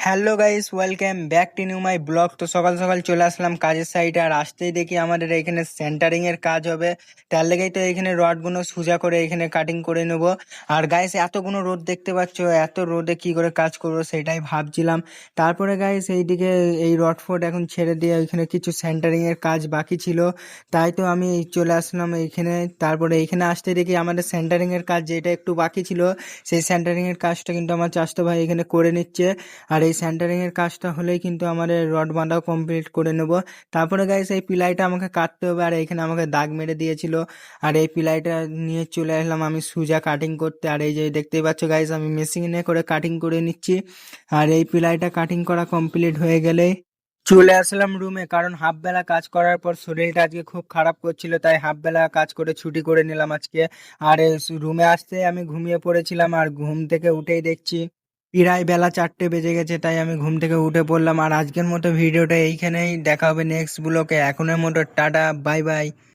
Hello guys, welcome back to new my blog. তো সকাল সকাল চলে আসলাম কাজের সাইডে, আর আসতেই দেখি আমাদের এখানে সেন্টারিং এর কাজ হবে। তার লেগেই তো এখানে রডগুলো সোজা করে এখানে কাটিং করে নেব। আর গাইস, এতগুলো রোদ দেখতে পাচ্ছ, এত রোদে কি করে কাজ করবো সেটাই ভাবছিলাম। তারপরে গাইস, এইদিকে এই রড ফড এখন ছেড়ে দিয়ে এখানে কিছু সেন্টারিং এর কাজ বাকি ছিল, তাই তো আমি চলে আসলাম এইখানে। তারপরে এইখানে আসতে দেখি আমাদের সেন্টারিং এর কাজ যেটা একটু বাকি ছিল, সেই সেন্টারিং এর কাজটা কিন্তু আমার চাচাতো ভাই এখানে করে নিচ্ছে। আর এই সেন্টারিং এর কাজটা হলেই কিন্তু আমাদের রড বাঁধাও কমপ্লিট করে নেব। তারপরে গাইস, এই পিলাইটা আমাকে কাটতে হবে, আর এখানে আমাকে দাগ মেরে দিয়েছিল। আর এই পিলাইটা নিয়ে চলে আসলাম আমি সুজা কাটিং করতে। আর এই যে দেখতেই পাচ্ছ গাইস, আমি মেশিনে করে কাটিং করে নিচ্ছি। আর এই পিলাইটা কাটিং করা কমপ্লিট হয়ে গেলে চলে আসলাম রুমে, কারণ হাফ বেলা কাজ করার পর শরীরটা আজকে খুব খারাপ করছিল, তাই হাফ বেলা কাজ করে ছুটি করে নিলাম আজকে। আর রুমে আসতে আমি ঘুমিয়ে পড়েছিলাম, আর ঘুম থেকে উঠেই দেখছি প্রায় বেলা 4টে বেজে গেছে, তাই আমি ঘুম থেকে উঠে পড়লাম। আর আজকের মতো ভিডিওটা এইখানেই, দেখা হবে নেক্সট ব্লকে। এখনের মতো টাটা, বাই বাই।